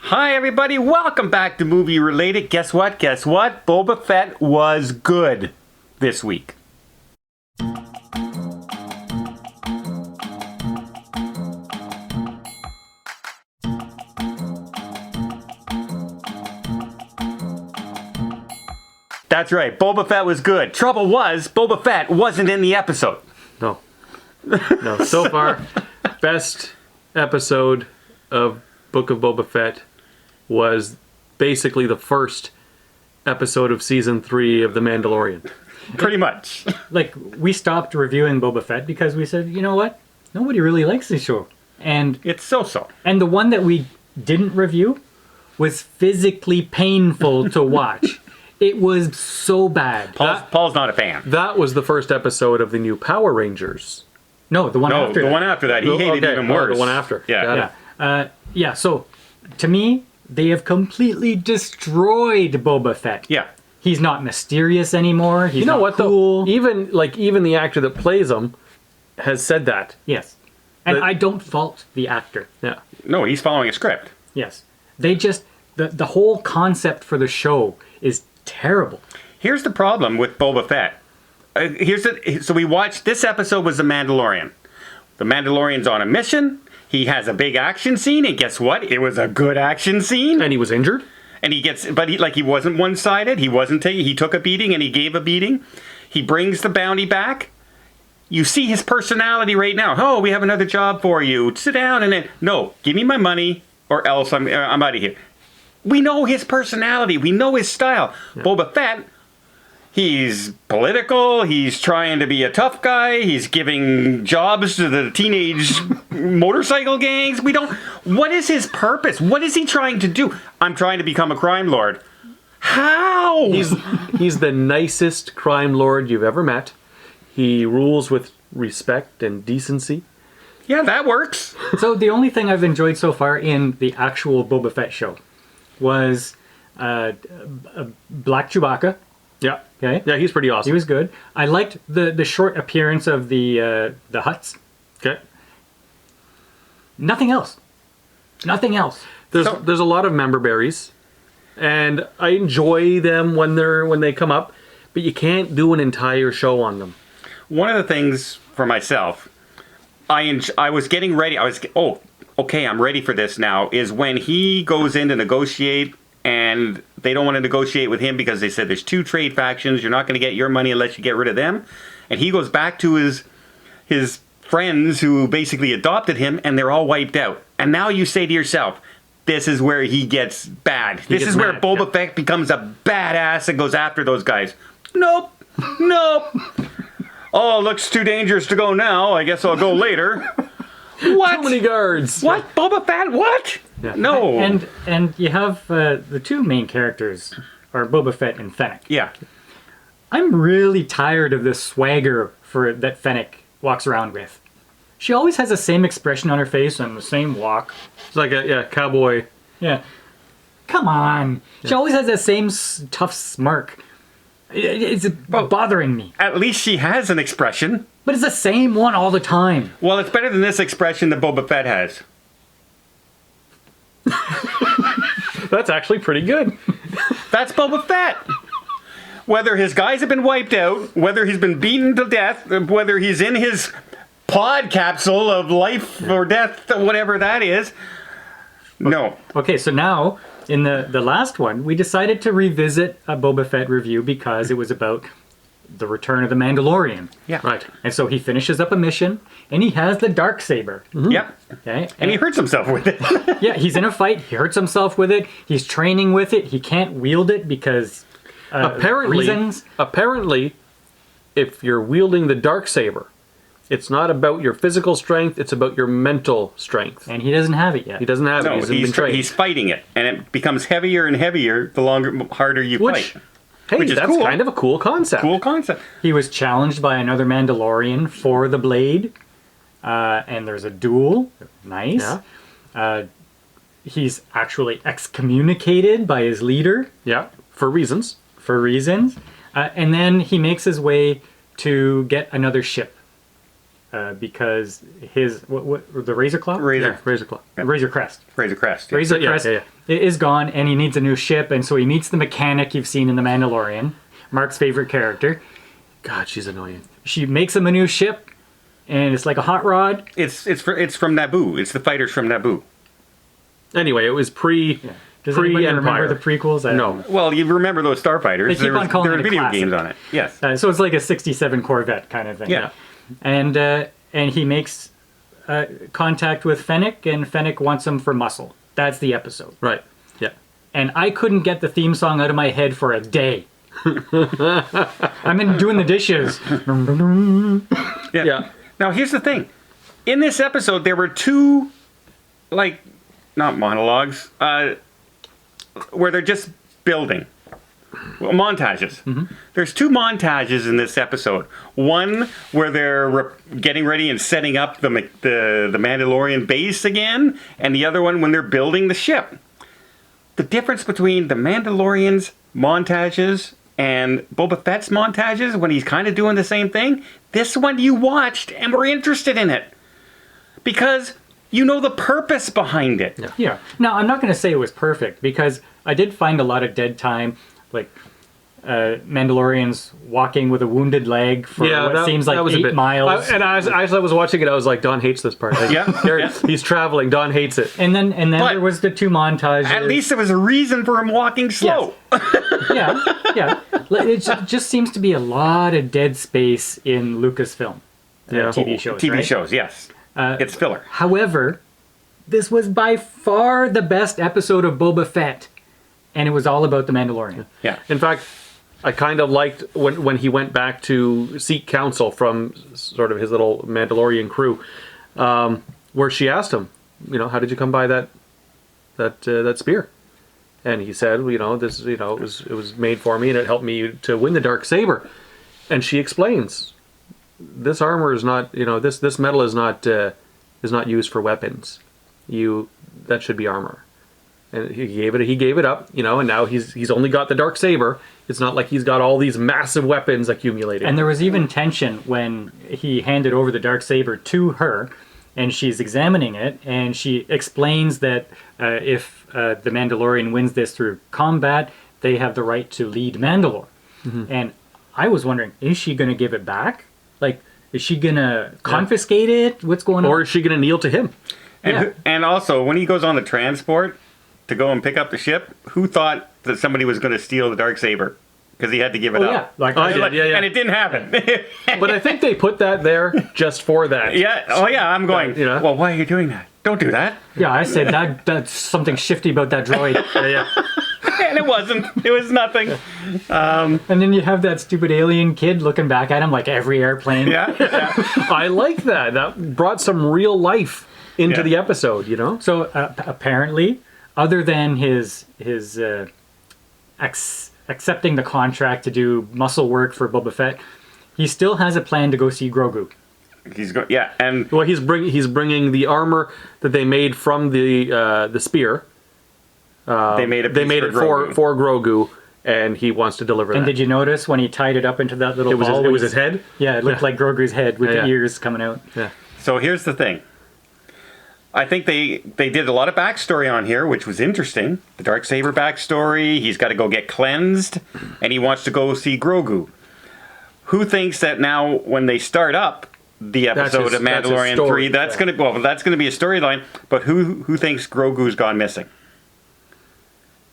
Hi everybody, welcome back to Movie Related. Guess what? Boba Fett was good this week. That's right, Boba Fett was good. Trouble was, Boba Fett wasn't in the episode. No. So far, best episode of Book of Boba Fett was basically the first episode of season 3 of The Mandalorian. Pretty much. Like, we stopped reviewing Boba Fett because we said, you know what? Nobody really likes this show. And It's so-so. and the one that we didn't review was physically painful to watch. It was so bad. Paul's not a fan. That was the first episode of the new Power Rangers. No, the one No, after the that. one after that, he hated even worse. The one after. Yeah. Got it. Yeah, so, to me, they have completely destroyed Boba Fett. Yeah. He's not mysterious anymore. He's You know not what cool. though? Even the actor that plays him has said that. Yes. And But- I don't fault the actor. Yeah. No, he's following a script. Yes. They just, the whole concept for the show is terrible. Here's the problem with Boba Fett. So we watched, this episode was The Mandalorian. The Mandalorian's on a mission. He has a big action scene, and guess what? It was a good action scene. And he was injured. And he wasn't one-sided. He took a beating and he gave a beating. He brings the bounty back. You see his personality right now. Oh, we have another job for you. Sit down and then, no, give me my money or else I'm out of here. We know his personality. We know his style. Yeah. Boba Fett, he's political. He's trying to be a tough guy. He's giving jobs to the teenage motorcycle gangs. What is his purpose? What is he trying to do? I'm trying to become a crime lord. How? He's the nicest crime lord you've ever met. He rules with respect and decency. Yeah, that works. So the only thing I've enjoyed so far in the actual Boba Fett show was Black Chewbacca. Yeah. Okay. Yeah, he's pretty awesome. He was good. I liked the short appearance of the Hutts. Okay. Nothing else. Nothing else. There's a lot of member berries, and I enjoy them when they come up, but you can't do an entire show on them. One of the things for myself, I was getting ready. Okay, I'm ready for this now. Is when he goes in to negotiate, and they don't want to negotiate with him because they said there's 2 trade factions. You're not going to get your money unless you get rid of them. And he goes back to his friends who basically adopted him, and they're all wiped out. And now you say to yourself, this is where he gets bad. This is where Boba Fett becomes a badass and goes after those guys. Nope. Oh, looks too dangerous to go now. I guess I'll go later. What? Too many guards. What? Boba Fett? What? Yeah. No. And you have the 2 main characters are Boba Fett and Fennec. Yeah. I'm really tired of this swagger that Fennec walks around with. She always has the same expression on her face and the same walk. It's like a cowboy. Yeah. Come on. She always has that same tough smirk. It's bothering me. At least she has an expression. But it's the same one all the time. Well, it's better than this expression that Boba Fett has. That's actually pretty good. That's Boba Fett. Whether his guys have been wiped out, whether he's been beaten to death, whether he's in his pod capsule of life or death, whatever that is. No. Okay, so now, in the last one, we decided to revisit a Boba Fett review because it was about the return of the Mandalorian. Yeah. Right. And so he finishes up a mission, and he has the Darksaber. Mm-hmm. Yep. Okay. And he hurts himself with it. Yeah, he's in a fight. He hurts himself with it. He's training with it. He can't wield it because reasons. Apparently, if you're wielding the Darksaber, it's not about your physical strength, it's about your mental strength. And he doesn't have it yet. He doesn't have it. He's been trained. He's fighting it, and it becomes heavier and heavier the harder you fight. Hey, Which is that's cool. kind of a cool concept. Cool concept. He was challenged by another Mandalorian for the blade, and there's a duel. Nice. Yeah. He's actually excommunicated by his leader. Yeah, for reasons. And then he makes his way to get another ship. Because his the Razor Claw? Razor. Yeah, Razor Claw. Razor Crest. Razor Crest. Yeah. Razor Yeah, Crest yeah, is gone, and he needs a new ship, and so he meets the mechanic you've seen in The Mandalorian, Mark's favorite character. God, she's annoying. She makes him a new ship, and it's like a hot rod. It's from Naboo. It's the fighters from Naboo. Anyway, it was Does anybody remember Empire. the prequels? I don't No. know. Well, you remember those starfighters. They keep on calling there it were a video classic. games on it. Yes. So it's like a 67 Corvette kind of thing. Yeah. And he makes contact with Fennec, and Fennec wants him for muscle. That's the episode. Right. Yeah. And I couldn't get the theme song out of my head for a day. I'm in doing the dishes. Yeah. Now, here's the thing. In this episode, there were two, like, not monologues, where they're just building. Well, montages. There's two montages in this episode. One where they're getting ready and setting up the Mandalorian base again, and the other one when they're building the ship. The difference between the Mandalorian's montages and Boba Fett's montages, when he's kind of doing the same thing, this one you watched and were interested in it. Because you know the purpose behind it. Yeah. Now, I'm not going to say it was perfect, because I did find a lot of dead time, like Mandalorians walking with a wounded leg for what seems like 8 miles. As I was watching it, I was like, Don hates this part. Like, Yeah. He's traveling. Don hates it. And then But there was the two montages. At least there was a reason for him walking slow. yeah. It just seems to be a lot of dead space in Lucasfilm. TV shows, TV right? shows, yes. It's filler. However, this was by far the best episode of Boba Fett, and it was all about the Mandalorian. Yeah. In fact, I kind of liked when he went back to seek counsel from sort of his little Mandalorian crew, where she asked him, how did you come by that spear? And he said, this, it was made for me and it helped me to win the dark saber. And she explains, this armor is not, this metal is not used for weapons. That should be armor. And he gave it up, and now he's only got the dark saber. It's not like he's got all these massive weapons accumulated. And there was even tension when he handed over the dark saber to her, and she's examining it, and she explains that if the Mandalorian wins this through combat, they have the right to lead Mandalore. And I was wondering, is she going to give it back? Like, is she going to confiscate it? What's going on? Or is she going to kneel to him? And also, when he goes on the transport to go and pick up the ship, who thought that somebody was going to steal the darksaber? Because he had to give it up. I did, yeah. And it didn't happen. But I think they put that there just for that. Yeah. Oh, yeah. I'm going, well, why are you doing that? Don't do that. Yeah, I said that's something shifty about that droid. Yeah. And it wasn't. It was nothing. And then you have that stupid alien kid looking back at him like every airplane. Yeah. I like that. That brought some real life into the episode, So apparently, other than his accepting the contract to do muscle work for Boba Fett, he still has a plan to go see Grogu. And Well, he's bringing the armor that they made from the spear. they made it. For Grogu, and he wants to deliver And that. did you notice when he tied it up into that little ball? It was his head? Yeah, it looked like Grogu's head with the ears coming out. Yeah. So here's the thing. I think they did a lot of backstory on here, which was interesting. The Darksaber backstory. He's got to go get cleansed, and he wants to go see Grogu. Who thinks that now, when they start up the episode of Mandalorian 3, that's going to be a storyline. But who thinks Grogu's gone missing?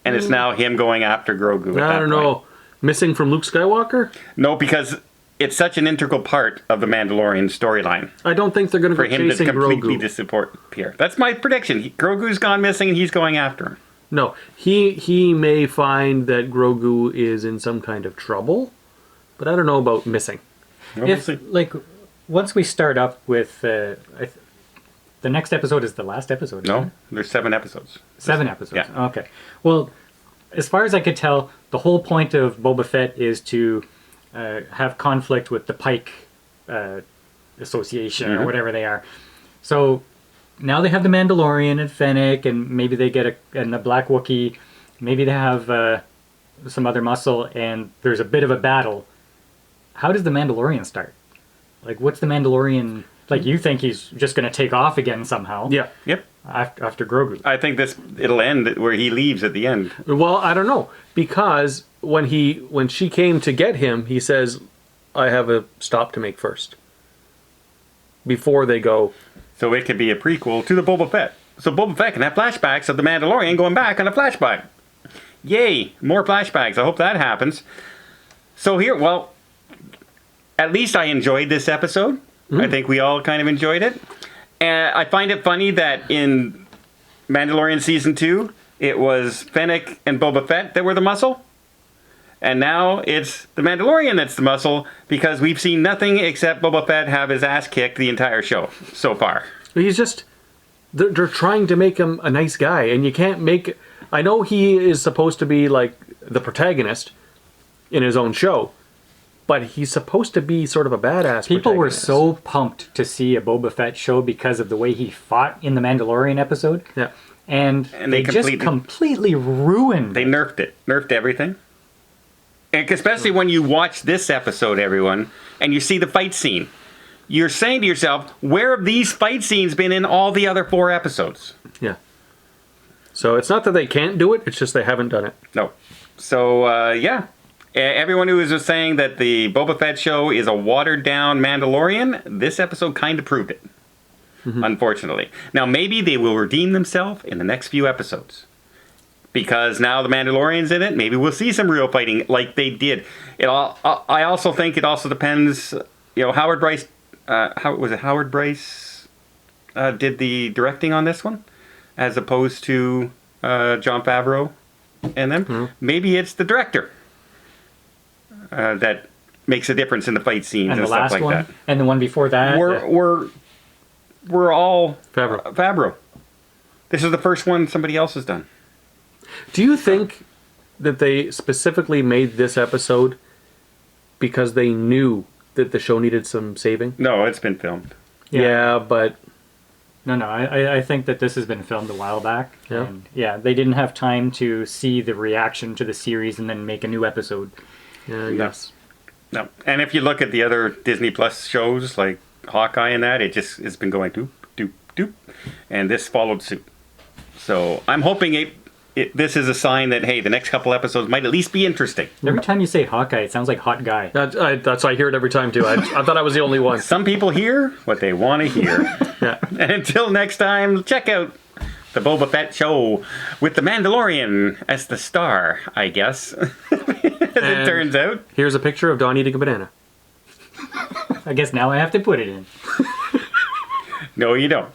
And it's now him going after Grogu. I don't know. Missing from Luke Skywalker? No, because it's such an integral part of the Mandalorian storyline. I don't think they're going to For go him to chasing completely Grogu. disappear. That's my prediction. Grogu's gone missing and he's going after him. No, he may find that Grogu is in some kind of trouble, but I don't know about missing. Well, we'll see. Once we start up with the next episode is the last episode. No, isn't it? there's 7 episodes. 7 episodes. Yeah. Okay. Well, as far as I could tell, the whole point of Boba Fett is to have conflict with the Pike Association or whatever they are. So now they have the Mandalorian and Fennec, and maybe they get a Black Wookiee. Maybe they have some other muscle, and there's a bit of a battle. How does the Mandalorian start? Like, what's the Mandalorian... Like, you think he's just going to take off again somehow. Yeah. Yep. after Grogu. I think it'll end where he leaves at the end. Well, I don't know, because when she came to get him, he says, "I have a stop to make first." Before they go. So it could be a prequel to the Boba Fett. So Boba Fett can have flashbacks of the Mandalorian going back on a flashback. Yay, more flashbacks. I hope that happens. So here, well, at least I enjoyed this episode. I think we all kind of enjoyed it. And I find it funny that in Mandalorian Season 2, it was Fennec and Boba Fett that were the muscle. And now it's the Mandalorian that's the muscle, because we've seen nothing except Boba Fett have his ass kicked the entire show so far. He's just... They're trying to make him a nice guy, and you can't make... I know he is supposed to be, like, the protagonist in his own show, but he's supposed to be sort of a badass People were protagonist. so pumped to see a Boba Fett show because of the way he fought in the Mandalorian episode. Yeah. And they just completely ruined They it. nerfed everything. And especially when you watch this episode, everyone, and you see the fight scene. You're saying to yourself, where have these fight scenes been in all the other 4 episodes? Yeah. So it's not that they can't do it, it's just they haven't done it. No. So, yeah. Everyone who was saying that the Boba Fett show is a watered-down Mandalorian, this episode kind of proved it. Unfortunately. Now, maybe they will redeem themselves in the next few episodes. Because now the Mandalorian's in it, maybe we'll see some real fighting like they did. I also think it also depends, Howard Bryce... Howard Bryce did the directing on this one, as opposed to Jon Favreau and them. Maybe it's the director that makes a difference in the fight scenes and the stuff last like one, that. and the one before that. We're all Favreau. This is the first one somebody else has done. Do you think that they specifically made this episode because they knew that the show needed some saving? No, it's been filmed. Yeah, but... No, I think that this has been filmed a while back. Yeah. And they didn't have time to see the reaction to the series and then make a new episode. Yeah, I guess. No. And if you look at the other Disney Plus shows, like Hawkeye and that, it's been going doop, doop, doop. And this followed suit. So I'm hoping this is a sign that, hey, the next couple episodes might at least be interesting. Every time you say Hawkeye, it sounds like hot guy. That's I hear it every time, too. I thought I was the only one. Some people hear what they want to hear. Yeah. And until next time, check out the Boba Fett show with the Mandalorian as the star, I guess. As it turns out. Here's a picture of Don eating a banana. I guess now I have to put it in. No, you don't.